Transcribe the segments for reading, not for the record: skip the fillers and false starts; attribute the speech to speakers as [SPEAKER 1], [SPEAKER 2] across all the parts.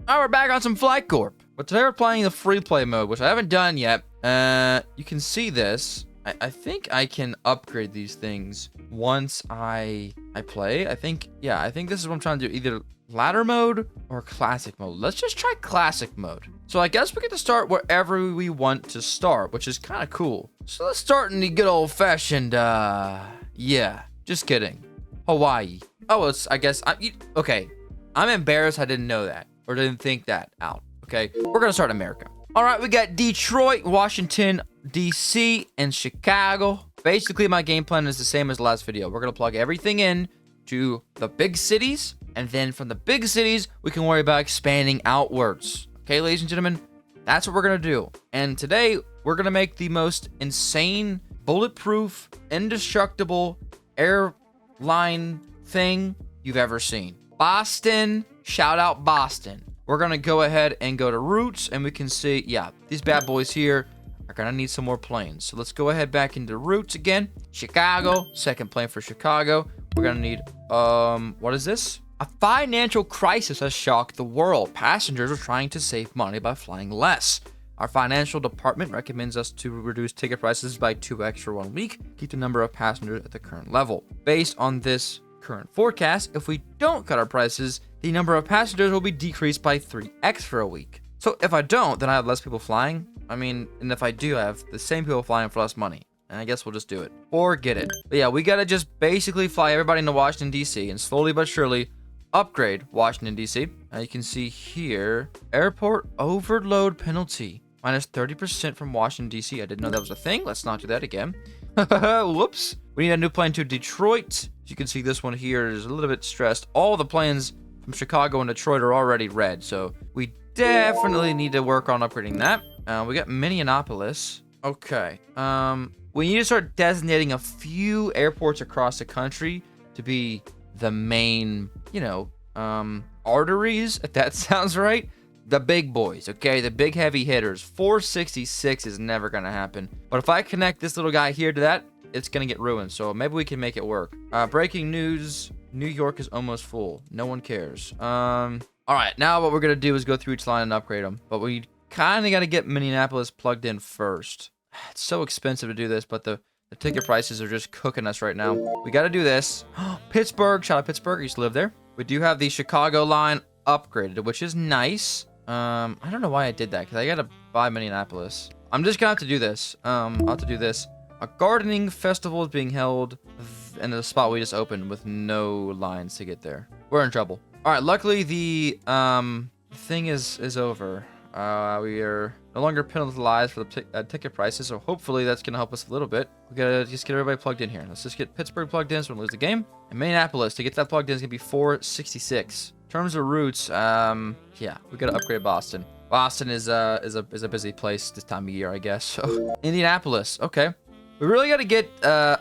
[SPEAKER 1] Alright, we're back on some Flight Corp. But today we're playing the free play mode, which I haven't done yet. You can see this. I think I can upgrade these things once I play. I think this is what I'm trying to do. Either ladder mode or classic mode. Let's just try classic mode. So I guess we get to start wherever we want to start, which is kind of cool. So let's start in the good old fashioned, yeah, just kidding. Hawaii. Oh, okay. I'm embarrassed I didn't know that or didn't think that out. Okay, we're gonna start in America. All right, we got Detroit, Washington, DC, and Chicago. Basically, my game plan is the same as the last video. We're gonna plug everything in to the big cities, and then from the big cities, we can worry about expanding outwards. Okay, ladies and gentlemen, that's what we're gonna do. And today, we're gonna make the most insane, bulletproof, indestructible airline thing you've ever seen. Boston, shout out Boston. We're gonna go ahead and go to routes, and we can see, yeah, these bad boys here are gonna need some more planes. So let's go ahead back into routes again. Chicago, second plane for Chicago. We're gonna need, what is this? A financial crisis has shocked the world. Passengers are trying to save money by flying less. Our financial department recommends us to reduce ticket prices by 2x for 1 week, keep the number of passengers at the current level. Based on this current forecast, if we don't cut our prices, the number of passengers will be decreased by 3x for a week. So if I don't, then I have less people flying. And if I do, I have the same people flying for less money. And I guess we'll just do it. Forget it. But yeah, we gotta just basically fly everybody into Washington, D.C. and slowly but surely upgrade Washington, D.C. Now you can see here, airport overload penalty. Minus 30% from Washington, D.C. I didn't know that was a thing. Let's not do that again. Whoops. We need a new plane to Detroit. As you can see, this one here is a little bit stressed. All the planes from Chicago and Detroit are already red, so we definitely need to work on upgrading that. We got Minneapolis. Okay. We need to start designating a few airports across the country to be the main, arteries, if that sounds right. The big boys, okay? The big heavy hitters. 466 is never going to happen. But if I connect this little guy here to that, it's going to get ruined. So maybe we can make it work. Breaking news. New York is almost full. No one cares. All right, now what we're going to do is go through each line and upgrade them. But we kind of got to get Minneapolis plugged in first. It's so expensive to do this, but the ticket prices are just cooking us right now. We got to do this. Pittsburgh. Shout out Pittsburgh. I used to live there. We do have the Chicago line upgraded, which is nice. I don't know why I did that, because I got to buy Minneapolis. I'm just going to have to do this. I'll have to do this. A gardening festival is being held in the spot we just opened with no lines to get there. We're in trouble. All right, luckily the thing is over. We are no longer penalized for the ticket prices, so hopefully that's going to help us a little bit. We got to just get everybody plugged in here. Let's just get Pittsburgh plugged in so we don't lose the game. And Minneapolis, to get that plugged in, is going to be 466. In terms of routes, yeah, we got to upgrade Boston. Boston is a busy place this time of year, I guess. So Indianapolis, okay. We really got to get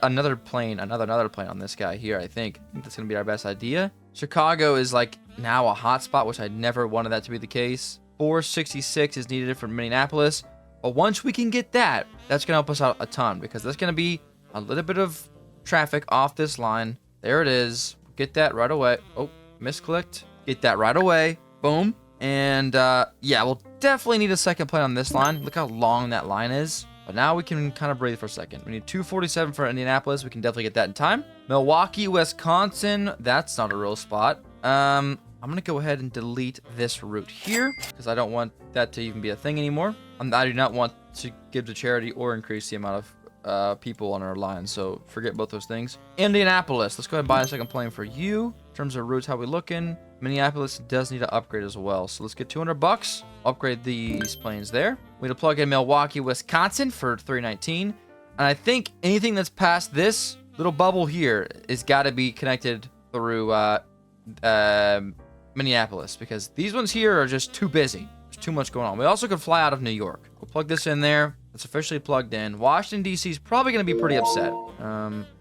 [SPEAKER 1] another plane on this guy here, I think. I think that's going to be our best idea. Chicago is like now a hotspot, which I never wanted that to be the case. 466 is needed for Minneapolis. But once we can get that, that's going to help us out a ton because there's going to be a little bit of traffic off this line. There it is. Get that right away. Oh, misclicked. Get that right away. Boom. And yeah, we'll definitely need a second plane on this line. Look how long that line is. But now we can kind of breathe for a second. We need 247 for Indianapolis. We can definitely get that in time. Milwaukee, Wisconsin. That's not a real spot. I'm going to go ahead and delete this route here because I don't want that to even be a thing anymore. I do not want to give to charity or increase the amount of people on our line. So forget both those things. Indianapolis. Let's go ahead and buy a second plane for you. In terms of routes, how we looking? Minneapolis does need to upgrade as well. So let's get $200. Upgrade these planes there. We need to plug in Milwaukee, Wisconsin for 319. And I think anything that's past this little bubble here is got to be connected through Minneapolis because these ones here are just too busy. There's too much going on. We also could fly out of New York. We'll plug this in there. It's officially plugged in. Washington, D.C. is probably going to be pretty upset.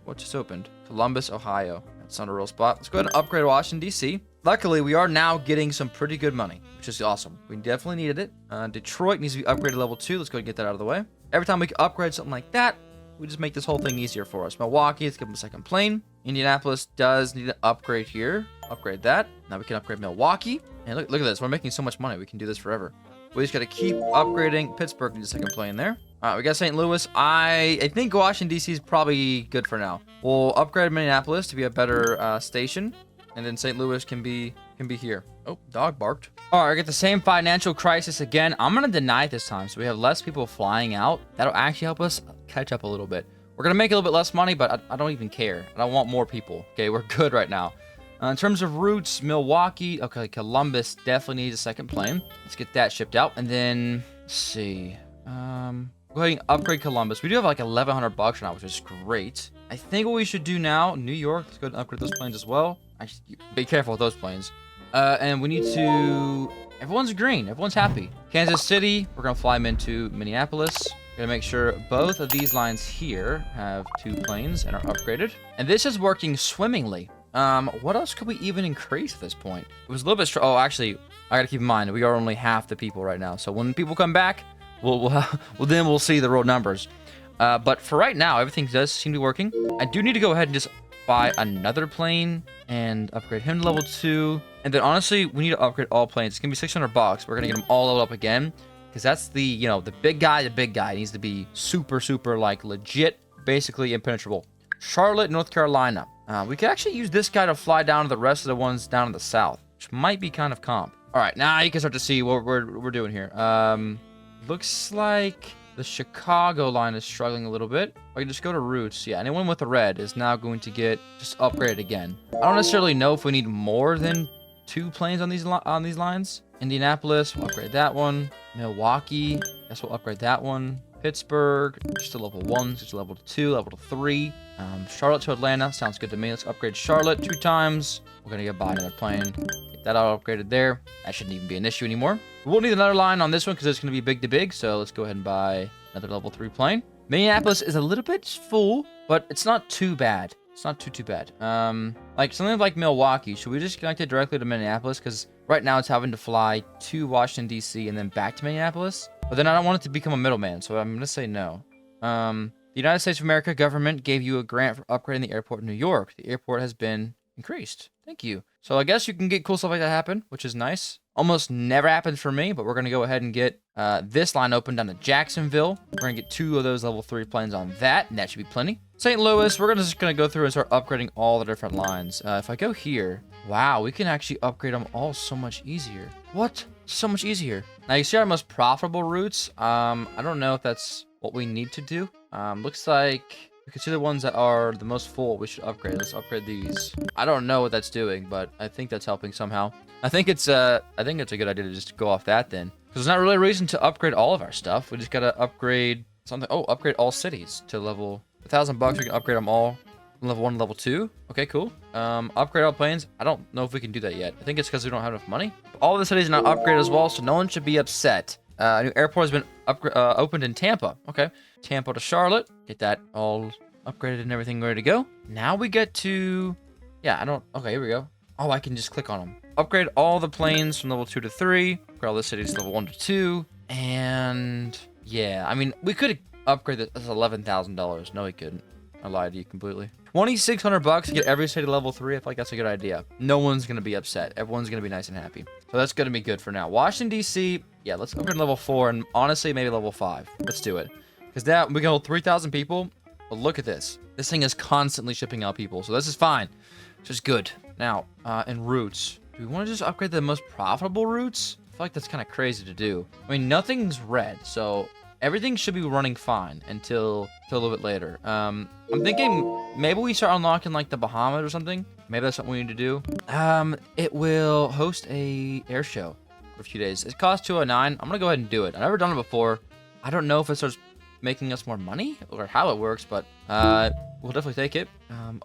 [SPEAKER 1] What just opened? Columbus, Ohio. That's not a real spot. Let's go ahead and upgrade Washington, D.C. Luckily, we are now getting some pretty good money, which is awesome. We definitely needed it. Detroit needs to be upgraded to level 2. Let's go and get that out of the way. Every time we can upgrade something like that, we just make this whole thing easier for us. Milwaukee, let's give them a second plane. Indianapolis does need an upgrade here. Upgrade that. Now we can upgrade Milwaukee. And look at this. We're making so much money. We can do this forever. We just got to keep upgrading Pittsburgh into second plane there. All right, we got St. Louis. I think Washington, D.C. is probably good for now. We'll upgrade Minneapolis to be a better station. And then St. Louis can be here. Oh, dog barked. All right, I get the same financial crisis again. I'm going to deny it this time so we have less people flying out. That'll actually help us catch up a little bit. We're going to make a little bit less money, but I don't even care. I don't want more people. Okay, we're good right now. In terms of routes, Milwaukee. Okay, Columbus definitely needs a second plane. Let's get that shipped out. And then, let's see. Go ahead and upgrade Columbus. We do have like $1,100 right now, which is great. I think what we should do now, New York, let's go ahead and upgrade those planes as well. Actually, be careful with those planes. And we need to... Everyone's green. Everyone's happy. Kansas City, we're going to fly them into Minneapolis. We're going to make sure both of these lines here have 2 planes and are upgraded. And this is working swimmingly. What else could we even increase at this point? It was a little bit... Oh, actually, I got to keep in mind, we are only half the people right now. So when people come back, we'll see the real numbers. But for right now, everything does seem to be working. I do need to go ahead and just buy another plane and upgrade him to level 2. And then honestly, we need to upgrade all planes. It's gonna be $600. We're gonna get them all leveled up again because that's the, you know, the big guy. The big guy needs to be super like legit, basically impenetrable. Charlotte, North Carolina. We could actually use this guy to fly down to the rest of the ones down in the south, which might be kind of comp. All right, now you can start to see what we're doing here. Looks like the Chicago line is struggling a little bit. I can just go to routes. Yeah, anyone with a red is now going to get just upgraded again. I don't necessarily know if we need more than 2 planes on these lines. Indianapolis, we'll upgrade that one. Milwaukee, guess we'll upgrade that one. Pittsburgh, just a level 1, just a level 2, level 3. Charlotte to Atlanta, sounds good to me. Let's upgrade Charlotte 2 times. We're gonna buy another plane. Get that all upgraded there. That shouldn't even be an issue anymore. We won't need another line on this one because it's gonna be big to big. So let's go ahead and buy another level 3 plane. Minneapolis is a little bit full, but it's not too bad. It's not too bad. Like something like Milwaukee, should we just connect it directly to Minneapolis? Because right now it's having to fly to Washington, D.C. and then back to Minneapolis. But then I don't want it to become a middleman, so I'm going to say no. The United States of America government gave you a grant for upgrading the airport in New York. The airport has been increased. Thank you. So I guess you can get cool stuff like that happen, which is nice. Almost never happens for me, but we're going to go ahead and get this line open down to Jacksonville. We're going to get 2 of those level 3 planes on that, and that should be plenty. St. Louis, we're just going to go through and start upgrading all the different lines. If I go here, wow, we can actually upgrade them all so much easier. What? So much easier. Now, you see our most profitable routes. I don't know if that's what we need to do. Looks like we can see the ones that are the most full we should upgrade. Let's upgrade these. I don't know what that's doing, but I think that's helping somehow. I think it's a good idea to just go off that then. Because there's not really a reason to upgrade all of our stuff. We just got to upgrade something. Oh, upgrade all cities to level $1,000. We can upgrade them all from level 1 to level 2. Okay, cool. Upgrade all planes. I don't know if we can do that yet. I think it's because we don't have enough money. But all of the cities are not upgraded as well, so no one should be upset. A new airport has been opened in Tampa. Okay. Tampa to Charlotte. Get that all upgraded and everything ready to go. Now we get to... Yeah, Okay, here we go. Oh, I can just click on them. Upgrade all the planes from level 2 to 3. Upgrade all the cities to level 1 to 2. And... Yeah, I mean, we could upgrade this. That's $11,000. No, we couldn't. I lied to you completely. $2,600 to get every city to level 3. I feel like that's a good idea. No one's going to be upset. Everyone's going to be nice and happy. So that's going to be good for now. Washington, D.C. Yeah, let's upgrade level 4 and honestly, maybe level 5. Let's do it. Because now we can hold 3,000 people. But look at this. This thing is constantly shipping out people. So this is fine. Which is good. Now, in routes. Do we want to just upgrade the most profitable routes? I feel like that's kind of crazy to do. I mean, nothing's red. So everything should be running fine until a little bit later. I'm thinking maybe we start unlocking like the Bahamas or something. Maybe that's something we need to do. It will host a air show for a few days. It costs $209. I'm gonna go ahead and do it. I've never done it before. I don't know if it starts making us more money or how it works, but we'll definitely take it.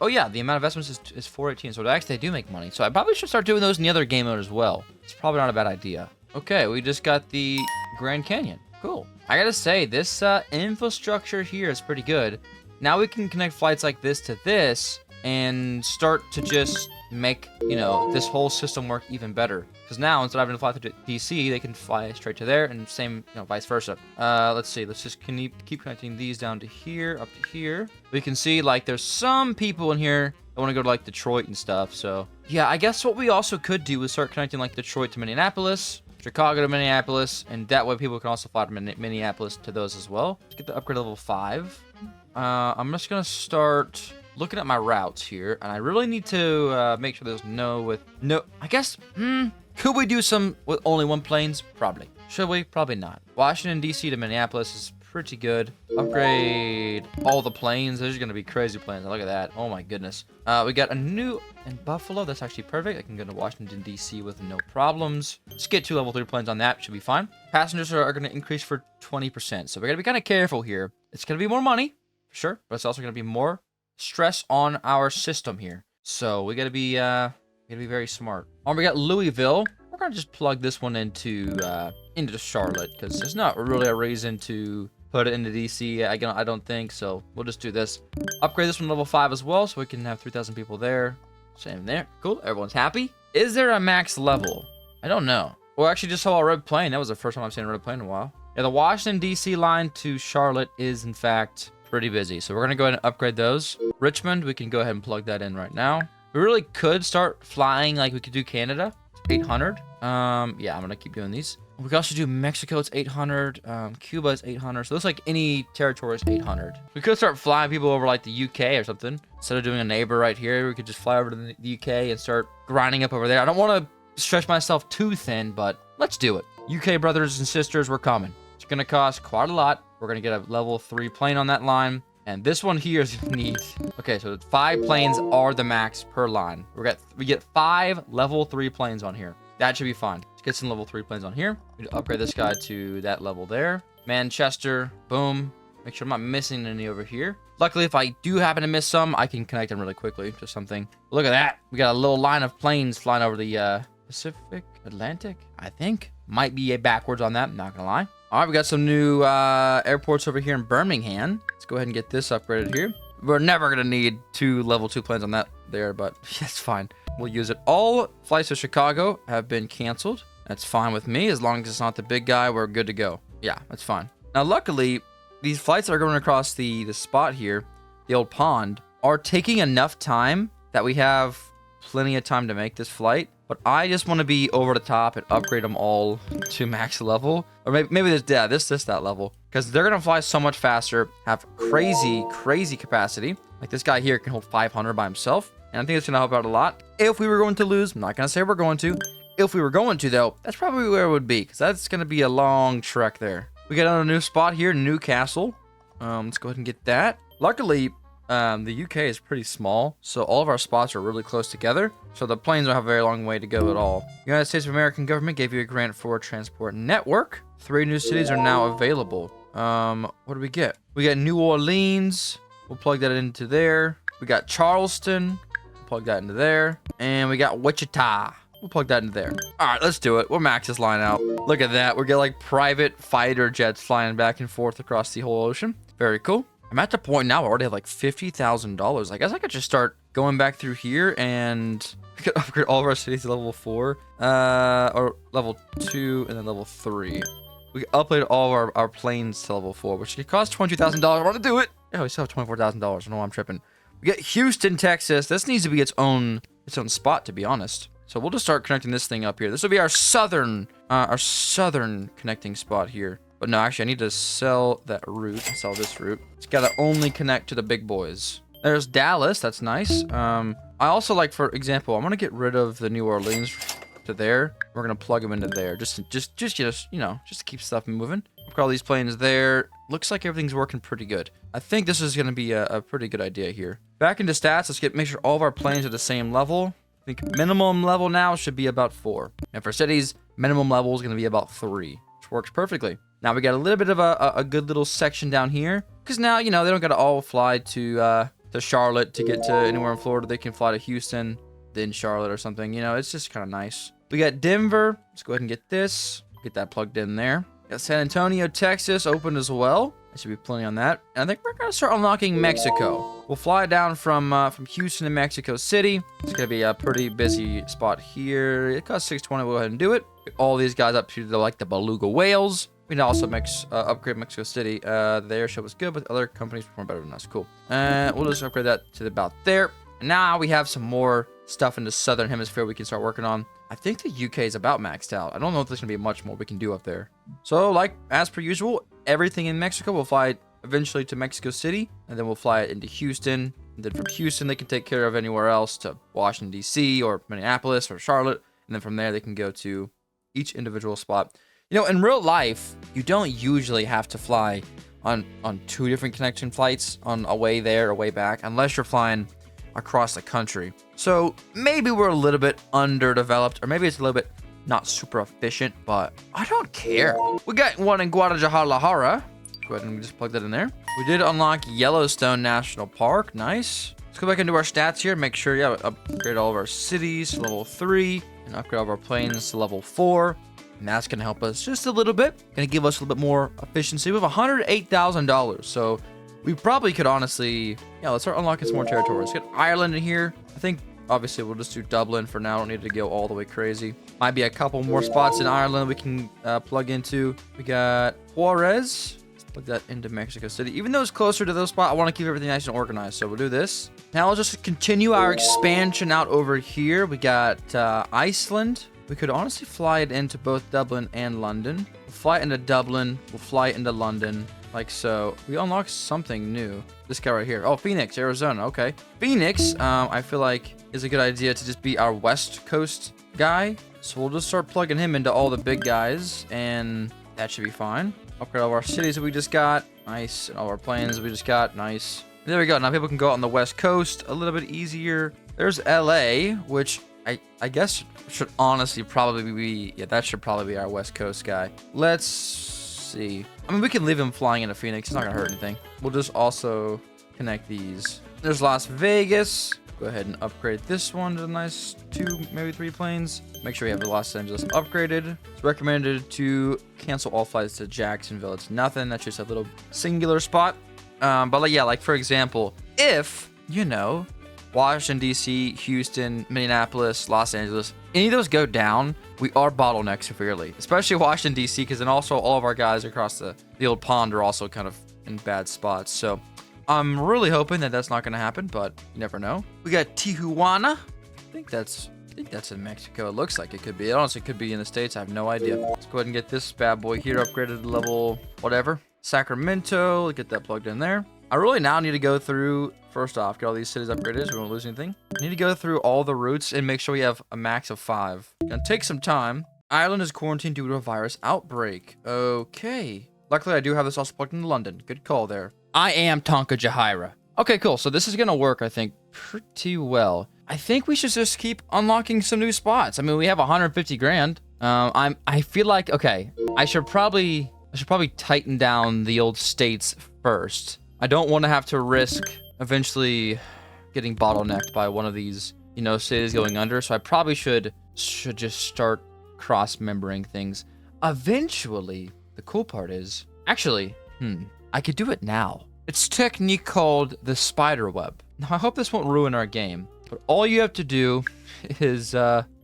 [SPEAKER 1] Oh yeah, the amount of investments is $418, so actually they do make money. So I probably should start doing those in the other game mode as well. It's probably not a bad idea. Okay, we just got the Grand Canyon. Cool. I gotta say, this infrastructure here is pretty good. Now we can connect flights like this to this and start to just make, you know, this whole system work even better. Because now, instead of having to fly through DC, they can fly straight to there, and same, you know, vice versa. Let's see. Let's just keep connecting these down to here, up to here. We can see, like, there's some people in here that I want to go to like Detroit and stuff. So yeah, I guess what we also could do is start connecting like Detroit to Minneapolis, Chicago to Minneapolis, and that way people can also fly to Minneapolis to those as well. Let's get the upgrade level 5. I'm just gonna start looking at my routes here, and I really need to make sure there's no. I guess. Could we do some with only 1 planes? Probably. Should we? Probably not. Washington D.C. to Minneapolis is pretty good. Upgrade all the planes. There's gonna be crazy planes. Look at that. Oh my goodness. We got a new in Buffalo. That's actually perfect. I can go to Washington D.C. with no problems. Let's get 2 level 3 planes on that. Should be fine. Passengers are gonna increase for 20%. So we're gonna be kind of careful here. It's gonna be more money, for sure, but it's also gonna be more stress on our system here. So we gotta be very smart. We got Louisville. We're gonna just plug this one into Charlotte because there's not really a reason to put it into DC. I don't think so. We'll just do this. Upgrade this one to level 5 as well, so we can have 3,000 people there. Same there. Cool. Everyone's happy. Is there a max level? I don't know. Well, actually, just saw a red plane. That was the first time I've seen a red plane in a while. Yeah, the Washington D.C. line to Charlotte is in fact pretty busy, so we're gonna go ahead and upgrade those. Richmond, we can go ahead and plug that in right now. We really could start flying like we could do Canada. 800. Yeah, I'm gonna keep doing these. We can also do Mexico, it's 800. Cuba is 800. So it looks like any territory is 800. We could start flying people over like the UK or something. Instead of doing a neighbor right here, we could just fly over to the UK and start grinding up over there. I don't want to stretch myself too thin, but let's do it. UK brothers and sisters, we're coming. It's gonna cost quite a lot. We're gonna get a level 3 plane on that line. And this one here is neat. Okay, so 5 planes are the max per line. We get 5 level 3 planes on here. That should be fine. Let's get some level 3 planes on here. We need to upgrade this guy to that level there. Manchester, boom. Make sure I'm not missing any over here. Luckily, if I do happen to miss some, I can connect them really quickly to something. Look at that. We got a little line of planes flying over the Pacific, Atlantic, I think. Might be a backwards on that, not gonna lie. All right, we got some new airports over here in Birmingham. Let's go ahead and get this upgraded here. We're never gonna need 2 level 2 planes on that there, but that's fine. We'll use it. All flights to Chicago have been canceled. That's fine with me. As long as it's not the big guy, we're good to go. Yeah, that's fine. Now, luckily, these flights that are going across the spot here, the old pond, are taking enough time that we have plenty of time to make this flight. But I just want to be over the top and upgrade them all to max level. Or maybe that level. Because they're going to fly so much faster, have crazy capacity. Like this guy here can hold 500 by himself. And I think it's going to help out a lot. If we were going to lose, I'm not going to say we're going to. If we were going to, though, that's probably where it would be. Because that's going to be a long trek there. We got another new spot here, Newcastle. Let's go ahead and get that. Luckily, the UK is pretty small, so all of our spots are really close together, so the planes don't have a very long way to go at all. The United States of American government gave you a grant for a transport network. 3 new cities are now available. What do we get? We got New Orleans. We'll plug that into there. We got Charleston. We'll plug that into there. And we got Wichita. We'll plug that into there. All right, let's do it. We'll max this line out. Look at that. We get like private fighter jets flying back and forth across the whole ocean. Very cool. I'm at the point now I already have like $50,000. I guess I could just start going back through here and we could upgrade all of our cities to level 4, or level 2, and then level 3. We could upgrade all of our planes to level 4, which could cost $22,000. I want to do it. Yeah, we still have $24,000. I don't know why I'm tripping. We got Houston, Texas. This needs to be its own spot, to be honest. So we'll just start connecting this thing up here. This will be our southern connecting spot here. But no, actually, I need to sell that route. Sell this route. It's got to only connect to the big boys. There's Dallas. That's nice. I also like, for example, I'm gonna get rid of the New Orleans to there. We're gonna plug them into there, just to keep stuff moving. Look at all these planes there. Looks like everything's working pretty good. I think this is gonna be a pretty good idea here. Back into stats. Let's make sure all of our planes are the same level. I think minimum level now should be about 4. And for cities, minimum level is gonna be about 3, which works perfectly. Now we got a little bit of a good little section down here, because now they don't gotta all fly to Charlotte to get to anywhere in Florida. They can fly to Houston, then Charlotte or something. It's just kind of nice. We got Denver. Let's go ahead and get this. Get that plugged in there. Got San Antonio, Texas open as well. There should be plenty on that. And I think we're gonna start unlocking Mexico. We'll fly down from Houston to Mexico City. It's gonna be a pretty busy spot here. It costs $620. We'll go ahead and do it. Get all these guys up to the beluga whales. We can also upgrade Mexico City. The air show was good, but other companies perform better than us. Cool. We'll just upgrade that to about there. And now we have some more stuff in the southern hemisphere we can start working on. I think the UK is about maxed out. I don't know if there's gonna be much more we can do up there. So like as per usual, everything in Mexico will fly eventually to Mexico City, and then we'll fly it into Houston. And then from Houston, they can take care of anywhere else to Washington, D.C. or Minneapolis or Charlotte. And then from there, they can go to each individual spot. You know, in real life, you don't usually have to fly on 2 different connection flights on a way there or way back, unless you're flying across the country. So maybe we're a little bit underdeveloped, or maybe it's a little bit not super efficient, but I don't care. We got one in Guadalajara. Go ahead and just plug that in there. We did unlock Yellowstone National Park. Nice. Let's go back into our stats here. Make sure, yeah, upgrade all of our cities to level 3 and upgrade all of our planes to level 4. And that's going to help us just a little bit. Going to give us a little bit more efficiency. We have $108,000. So we probably could honestly, yeah, let's start unlocking some more territory. Let's get Ireland in here. I think obviously we'll just do Dublin for now. Don't need to go all the way crazy. Might be a couple more spots in Ireland we can plug into. We got Juarez. Plug that into Mexico City. Even though it's closer to those spots, I want to keep everything nice and organized. So we'll do this. Now we'll just continue our expansion out over here. We got Iceland. We could honestly fly it into both Dublin and London. We'll fly it into Dublin. We'll fly it into London. Like so. We unlocked something new. This guy right here. Oh, Phoenix, Arizona. Okay. Phoenix, I feel like is a good idea to just be our West Coast guy. So we'll just start plugging him into all the big guys. And that should be fine. Upgrade all of our cities that we just got. Nice. And all our planes that we just got. Nice. There we go. Now people can go out on the West Coast a little bit easier. There's LA, which I guess should honestly probably be... Yeah, that should probably be our West Coast guy. Let's see. I mean, we can leave him flying into Phoenix. It's not going to hurt anything. We'll just also connect these. There's Las Vegas. Go ahead and upgrade this one to a nice 2, maybe 3 planes. Make sure we have the Los Angeles upgraded. It's recommended to cancel all flights to Jacksonville. It's nothing. That's just a little singular spot. But like, yeah, like for example, if, you know, Washington, D.C., Houston, Minneapolis, Los Angeles, any of those go down, we are bottlenecked severely. Especially Washington, D.C., because then also all of our guys across the old pond are also kind of in bad spots. So I'm really hoping that that's not going to happen, but you never know. We got Tijuana. I think that's in Mexico. It looks like it could be. It honestly could be in the States. I have no idea. Let's go ahead and get this bad boy here upgraded to level whatever. Sacramento. Get that plugged in there. I really now need to go through, first off, get all these cities upgraded so we don't lose anything. I need to go through all the routes and make sure we have a max of 5. Gonna take some time. Ireland is quarantined due to a virus outbreak. Okay. Luckily, I do have this also plugged into London. Good call there. I am Tonka Jahira. Okay, cool. So this is gonna work, I think, pretty well. I think we should just keep unlocking some new spots. I mean, we have 150 grand. I feel like, okay, I should probably tighten down the old states first. I don't want to have to risk eventually getting bottlenecked by one of these, you know, cities going under. So I probably should just start cross-membering things. Eventually, the cool part is, actually, I could do it now. It's a technique called the spider web. Now, I hope this won't ruin our game, but all you have to do is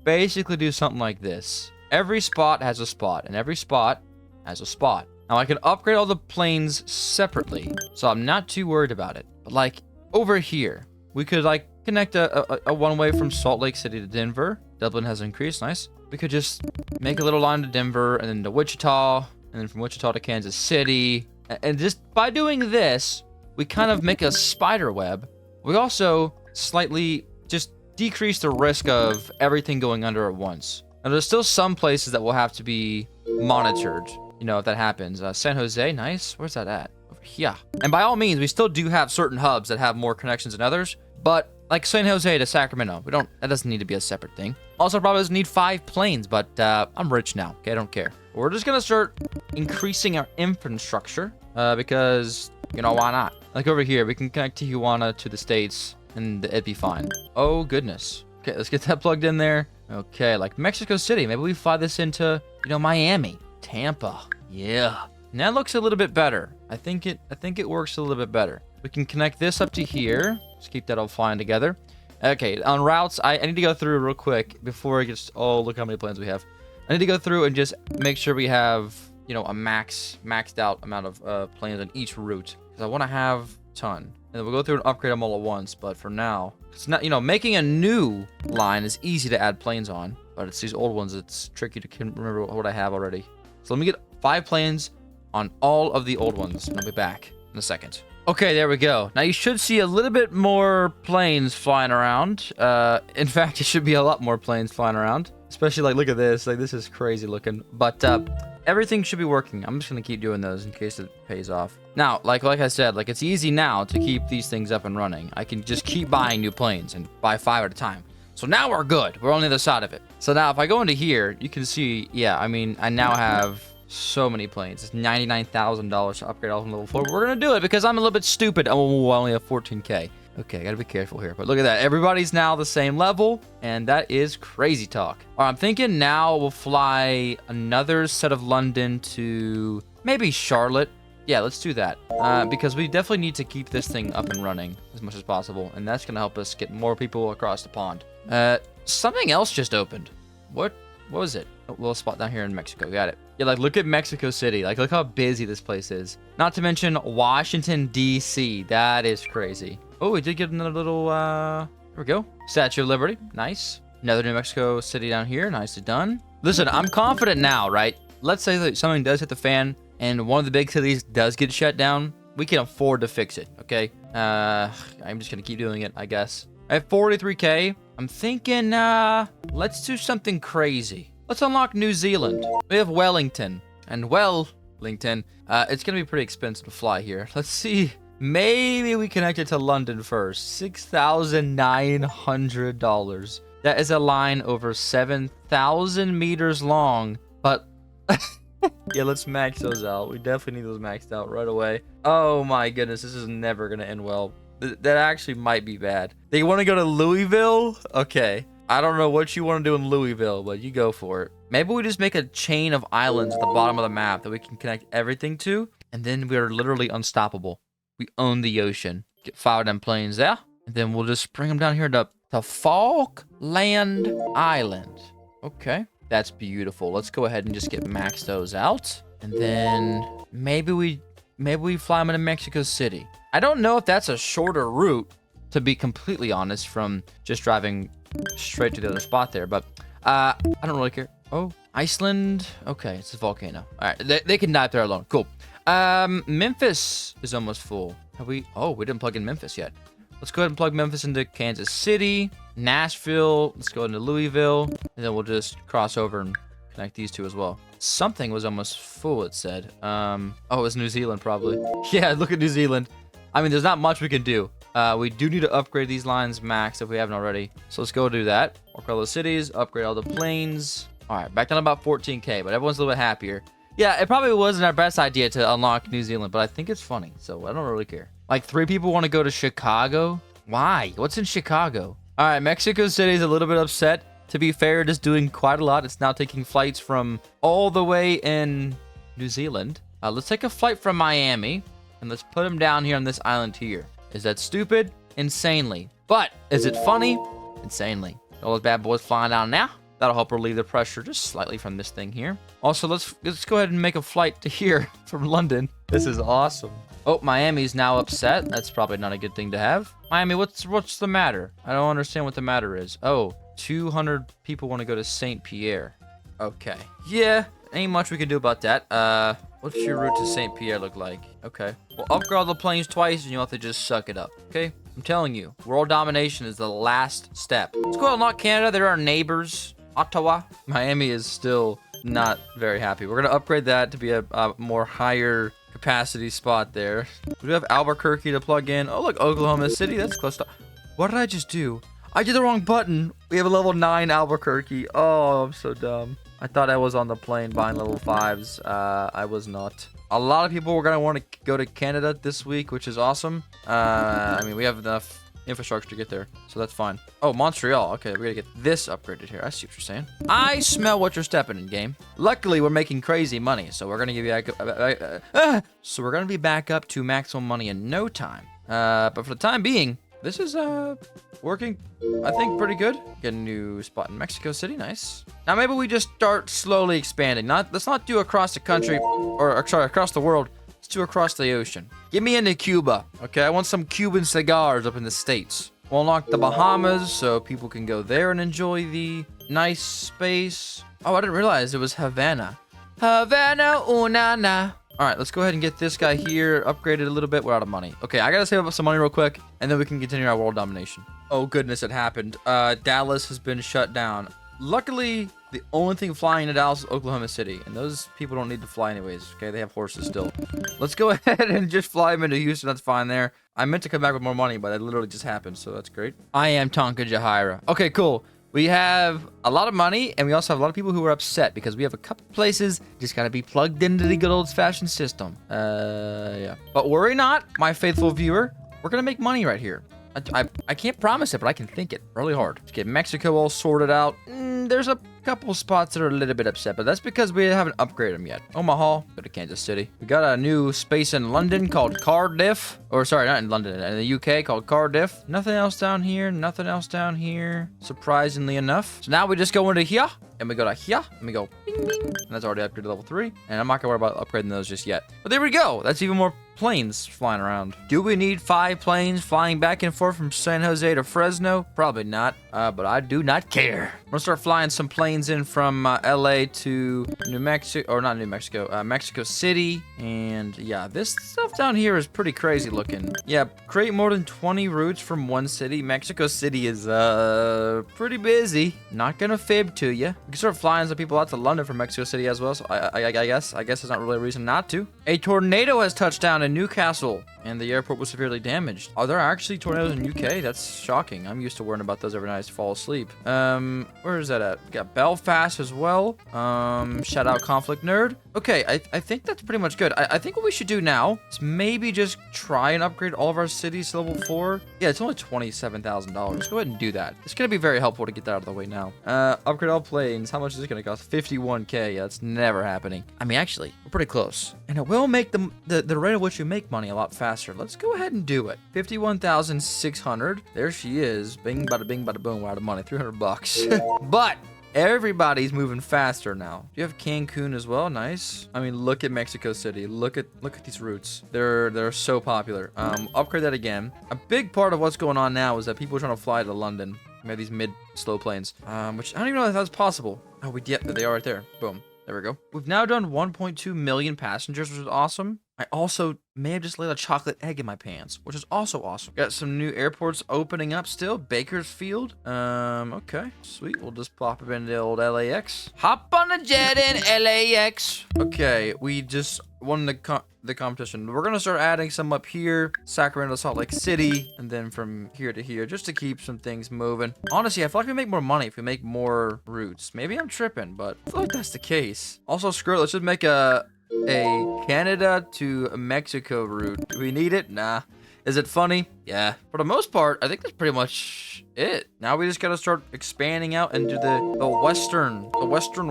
[SPEAKER 1] basically do something like this. Every spot has a spot, and every spot has a spot. Now, I can upgrade all the planes separately, so I'm not too worried about it. But, like, over here, we could, like, connect a one-way from Salt Lake City to Denver. Dublin has increased, nice. We could just make a little line to Denver, and then to Wichita, and then from Wichita to Kansas City. And just by doing this, we kind of make a spider web. We also slightly just decrease the risk of everything going under at once. Now, there's still some places that will have to be monitored, you know, if that happens. San Jose, nice. Where's that at? Over here. And by all means, we still do have certain hubs that have more connections than others, but like San Jose to Sacramento, that doesn't need to be a separate thing. Also, probably doesn't need 5 planes, but I'm rich now, okay? I don't care. We're just gonna start increasing our infrastructure because, you know, why not? Like over here, we can connect Tijuana to the States and it'd be fine. Oh, goodness. Okay, let's get that plugged in there. Okay, like Mexico City. Maybe we fly this into, you know, Miami. Tampa. Yeah. And that looks a little bit better. I think it works a little bit better. We can connect this up to here. Just keep that all flying together. Okay, on routes, I need to go through real quick before it gets... Oh, look how many planes we have. I need to go through and just make sure we have, you know, a maxed out amount of planes on each route. Because I want to have a ton. And we'll go through and upgrade them all at once. But for now, it's not, you know, making a new line is easy to add planes on. But it's these old ones, it's tricky to remember what I have already. So let me get 5 planes on all of the old ones. And I'll be back in a second. Okay, there we go. Now you should see a little bit more planes flying around. In fact, it should be a lot more planes flying around. Especially, like, look at this. Like, this is crazy looking. But everything should be working. I'm just going to keep doing those in case it pays off. Now, like I said, like, it's easy now to keep these things up and running. I can just keep buying new planes and buy 5 at a time. So now we're good. We're on the other side of it. So now if I go into here, you can see, yeah, I mean, I now have so many planes. It's $99,000 to upgrade all from level 4. But we're going to do it because I'm a little bit stupid. Oh, I only have 14K. Okay, I gotta be careful here. But look at that. Everybody's now the same level, and that is crazy talk. All right, I'm thinking now we'll fly another set of London to maybe Charlotte. Yeah, let's do that. Because we definitely need to keep this thing up and running as much as possible, and that's gonna help us get more people across the pond. Something else just opened. What was it? A little spot down here in Mexico. Got it. Yeah, like, look at Mexico City. Like, look how busy this place is. Not to mention Washington, D.C. That is crazy. Oh, we did get another little, there we go. Statue of Liberty. Nice. Another New Mexico City down here. Nicely done. Listen, I'm confident now, right? Let's say that something does hit the fan and one of the big cities does get shut down. We can afford to fix it, okay? I'm just going to keep doing it, I guess. I have 43K. I'm thinking, let's do something crazy. Let's unlock New Zealand. We have Wellington. And Wellington, it's going to be pretty expensive to fly here. Let's see. Maybe we connect it to London first. $6,900. That is a line over 7,000 meters long. But yeah, let's max those out. We definitely need those maxed out right away. Oh my goodness, this is never gonna end well. That actually might be bad. They want to go to Louisville? Okay. I don't know what you want to do in Louisville, but you go for it. Maybe we just make a chain of islands at the bottom of the map that we can connect everything to, and then we are literally unstoppable. We own the ocean. Get 5 of them planes there. And then we'll just bring them down here to Falkland Island. Okay. That's beautiful. Let's go ahead and just get max those out. And then maybe we fly them into Mexico City. I don't know if that's a shorter route, to be completely honest, from just driving straight to the other spot there. But I don't really care. Oh, Iceland. Okay, it's a volcano. All right, they can die up there alone. Cool. Memphis is almost full. Have we? Oh, we didn't plug in Memphis yet. Let's go ahead and plug Memphis into Kansas City, Nashville. Let's go into Louisville, and then we'll just cross over and connect these two as well. Something was almost full, it said. Oh, it was New Zealand probably. Yeah, look at New Zealand. I mean, there's not much we can do. We do need to upgrade these lines max if we haven't already. So let's go do that. Work all the cities, upgrade all the planes. All right, back down to about 14K, but everyone's a little bit happier. Yeah, it probably wasn't our best idea to unlock New Zealand, but I think it's funny, so I don't really care. Like, 3 people want to go to Chicago? Why? What's in Chicago? All right, Mexico City's a little bit upset. To be fair, it is doing quite a lot. It's now taking flights from all the way in New Zealand. Let's take a flight from Miami, and let's put them down here on this island here. Is that stupid? Insanely. But is it funny? Insanely. All those bad boys flying down now. That'll help relieve the pressure just slightly from this thing here. Also, let's go ahead and make a flight to here from London. This is awesome. Oh, Miami's now upset. That's probably not a good thing to have. Miami, what's the matter? I don't understand what the matter is. Oh, 200 people want to go to St. Pierre. Okay. Yeah, ain't much we can do about that. What's your route to St. Pierre look like? Okay. Well, upgrade all the planes twice and you'll have to just suck it up. Okay? I'm telling you, world domination is the last step. Let's go unlock Canada. They're our neighbors. Ottawa. Miami is still not very happy. We're going to upgrade that to be a more higher capacity spot there. We do have Albuquerque to plug in. Oh, look, Oklahoma City. That's close to... What did I just do? I did the wrong button. We have a level 9 Albuquerque. Oh, I'm so dumb. I thought I was on the plane buying level 5s. I was not. A lot of people were going to want to go to Canada this week, which is awesome. I mean, we have enough infrastructure to get there, so that's fine. Oh, Montreal. Okay, we gotta get this upgraded here. I see what you're saying. I smell what you're stepping in, game. Luckily, we're making crazy money, so we're gonna give you so we're gonna be back up to maximum money in no time. But for the time being, this is working, I think, pretty good. Get a new spot in Mexico City. Nice. Now maybe we just start slowly expanding. Let's not do across the country, or sorry, across the world. Let's do across the ocean. Get me into Cuba. Okay, I want some Cuban cigars up in the States. We'll unlock the Bahamas so people can go there and enjoy the nice space. Oh, I didn't realize it was Havana. Havana, una na. All right, let's go ahead and get this guy here upgraded a little bit. We're out of money. Okay, I gotta save up some money real quick, and then we can continue our world domination. Oh, goodness, it happened. Dallas has been shut down. Luckily, the only thing flying to Dallas is Oklahoma City, and those people don't need to fly anyways, okay? They have horses still. Let's go ahead and just fly them into Houston. That's fine there. I meant to come back with more money, but that literally just happened, so that's great. I am Tonka Jahira. Okay, cool. We have a lot of money, and we also have a lot of people who are upset because we have a couple places just gotta be plugged into the good old-fashioned system. Yeah. But worry not, my faithful viewer. We're gonna make money right here. I can't promise it, but I can think it really hard. Let's get Mexico all sorted out. There's a couple spots that are a little bit upset, but that's because we haven't upgraded them yet. Omaha, go to Kansas City. We got a new space in London called Cardiff. Or sorry, not in London, in the UK called Cardiff. Nothing else down here, nothing else down here, surprisingly enough. So now we just go into here, and we go to here, and we go bing, bing. And that's already upgraded to level 3. And I'm not gonna worry about upgrading those just yet. But there we go. That's even more planes flying around. Do we need 5 planes flying back and forth from San Jose to Fresno? Probably not, but I do not care. I'm gonna start flying some planes in from LA to New Mexico, or not New Mexico, Mexico City. And yeah, this stuff down here is pretty crazy looking. Yeah, create more than 20 routes from one city. Mexico City is pretty busy. Not gonna fib to you. We can start flying some people out to London from Mexico City as well, so I guess there's not really a reason not to. A tornado has touched down in Newcastle, and the airport was severely damaged. Are there actually tornadoes in UK? That's shocking. I'm used to worrying about those every night to fall asleep. Where is that at? We got Belfast as well. Shout out Conflict Nerd. Okay, I think that's pretty much good. I think what we should do now is maybe just try and upgrade all of our cities to level 4. Yeah, it's only $27,000. Let's go ahead and do that. It's gonna be very helpful to get that out of the way now. Upgrade all planes. How much is it gonna cost? 51K. Yeah, that's never happening. I mean, actually, we're pretty close. And it will make the rate at which you make money a lot faster. Let's go ahead and do it. 51,600. There she is. Bing, bada boom. We're out of money. 300 bucks. But everybody's moving faster now. Do you have Cancun as well? Nice. I mean, look at Mexico City. Look at these routes. They're so popular. Upgrade that again. A big part of what's going on now is that people are trying to fly to London. We have these mid-slow planes, which I don't even know if that's possible. Oh, they are right there. Boom. There we go. We've now done 1.2 million passengers, which is awesome. I also may have just laid a chocolate egg in my pants, which is also awesome. Got some new airports opening up still. Bakersfield. Okay. Sweet. We'll just pop up into the old LAX. Hop on a jet in LAX. Okay. We just won the competition. We're gonna start adding some up here. Sacramento, Salt Lake City. And then from here to here, just to keep some things moving. Honestly, I feel like we make more money if we make more routes. Maybe I'm tripping, but I feel like that's the case. Also, screw it. Let's just make a Canada to Mexico route. Do we need it? Nah. Is it funny? Yeah. For the most part, I think that's pretty much it. Now we just gotta start expanding out into the western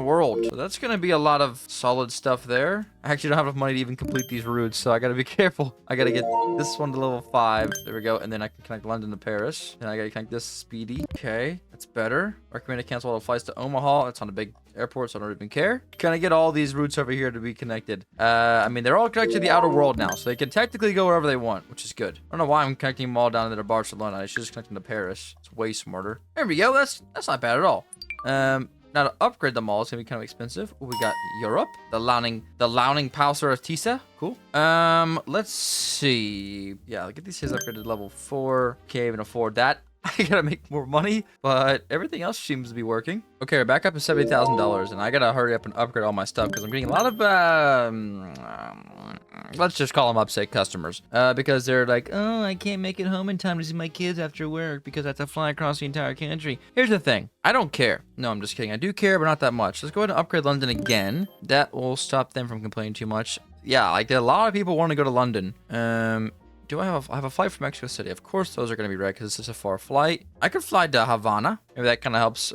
[SPEAKER 1] world. So that's gonna be a lot of solid stuff there. I actually don't have enough money to even complete these routes, so I gotta be careful. I gotta get this one to level 5. There we go. And then I can connect London to Paris. Then I gotta connect this speedy. Okay, that's better. Recommend to cancel all the flights to Omaha. That's on a big airport, so I don't even care. Can I get all these routes over here to be connected? I mean, they're all connected to the outer world now, so they can technically go wherever they want, which is good. I don't know why I'm connecting them all down to Barcelona. I should just connect them to Paris. It's way smarter. There we go. That's not bad at all. Now to upgrade them all, it's gonna be kind of expensive. Ooh, we got Europe, the Launing Pauser of Tisa. Cool. Let's see. Yeah, I'll get these his upgraded to level 4. Can't even afford that. I gotta make more money, but everything else seems to be working. Okay, we're back up to $70,000, and I gotta hurry up and upgrade all my stuff because I'm getting a lot of let's just call them upset customers, because they're like, oh, I can't make it home in time to see my kids after work because I have to fly across the entire country. Here's the thing, I don't care. No, I'm just kidding. I do care, but not that much. Let's go ahead and upgrade London again. That will stop them from complaining too much. Yeah, like a lot of people want to go to London. I have a flight from Mexico City? Of course those are going to be red because it's a far flight. I could fly to Havana. Maybe that kind of helps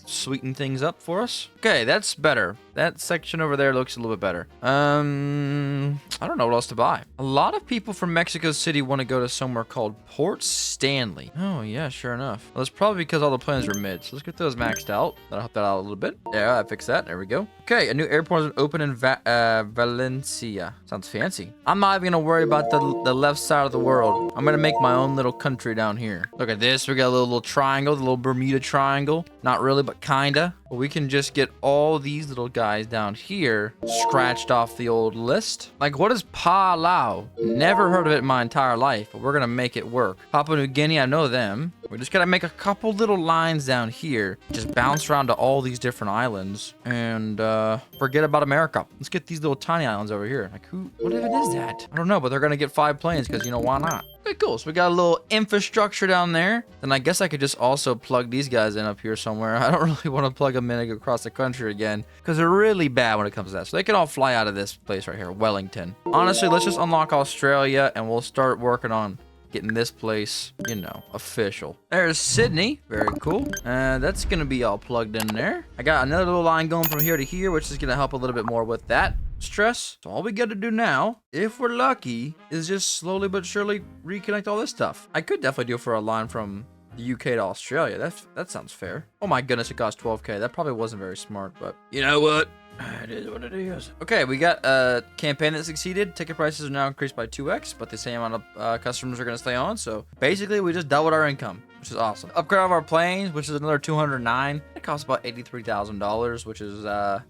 [SPEAKER 1] sweeten things up for us. Okay, that's better. That section over there looks a little bit better. I don't know what else to buy. A lot of people from Mexico City want to go to somewhere called Port Stanley. Oh, yeah, sure enough. Well, that's probably because all the planes are mid. So let's get those maxed out. That'll help that out a little bit. Yeah, I fixed that. There we go. Okay, a new airport is open in Valencia. Sounds fancy. I'm not even going to worry about the left side of the world. I'm going to make my own little country down here. Look at this. We got a little triangle, the little Bermuda Triangle. Not really, but kinda. But we can just get all these little guys down here scratched off the old list. Like, what is Palau? Never heard of it in my entire life, but we're gonna make it work. Papua New Guinea, I know them. We just gotta make a couple little lines down here. Just bounce around to all these different islands and forget about America. Let's get these little tiny islands over here. Like, what even is that? I don't know, but they're gonna get 5 planes because, you know, why not? Okay, cool. So we got a little infrastructure down there. Then I guess I could just also plug these guys in up here somewhere. I don't really want to plug them in across the country again because they're really bad when it comes to that. So they can all fly out of this place right here, Wellington. Honestly, let's just unlock Australia and we'll start working on getting this place, you know, official. There's Sydney. Very cool. That's going to be all plugged in there. I got another little line going from here to here, which is going to help a little bit more with that stress. So all we got to do now, if we're lucky, is just slowly but surely reconnect all this stuff. I could definitely do it for a line from the UK to Australia. That sounds fair. Oh my goodness, it cost 12K. That probably wasn't very smart, but you know what? It is what it is. Okay, we got a campaign that succeeded. Ticket prices are now increased by 2x, but the same amount of customers are going to stay on. So basically, we just doubled our income, which is awesome. Upgrade of our planes, which is another 209. It costs about $83,000, which is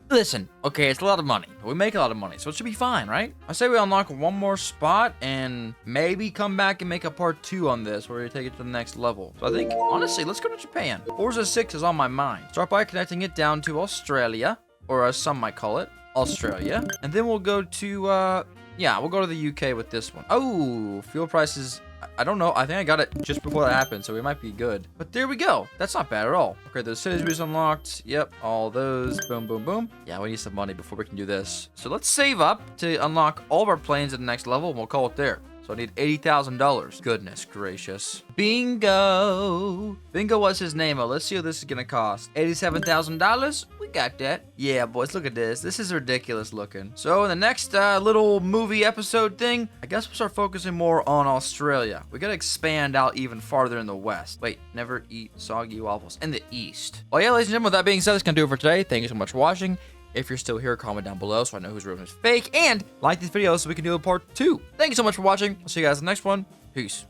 [SPEAKER 1] listen, okay, it's a lot of money, but we make a lot of money, so it should be fine, right? I say we unlock one more spot and maybe come back and make a part 2 on this, where we take it to the next level. So I think honestly, let's go to Japan. Forza 6 is on my mind. Start by connecting it down to Australia, or as some might call it, Australia. And then we'll go to, yeah, we'll go to the UK with this one. Oh, fuel prices, I don't know. I think I got it just before that happened, so we might be good. But there we go. That's not bad at all. Okay, those cities we just unlocked. Yep, all those. Boom, boom, boom. Yeah, we need some money before we can do this. So let's save up to unlock all of our planes at the next level, and we'll call it there. So I need $80,000. Goodness gracious. Bingo. Bingo was his name. Oh, let's see what this is going to cost. $87,000. We got that. Yeah, boys, look at this. This is ridiculous looking. So in the next little movie episode thing, I guess we'll start focusing more on Australia. We got to expand out even farther in the west. Wait, never eat soggy waffles in the east. Well, yeah, ladies and gentlemen, with that being said, that's going to do it for today. Thank you so much for watching. If you're still here, comment down below so I know whose room is fake. And like this video so we can do a part 2. Thank you so much for watching. I'll see you guys in the next one. Peace.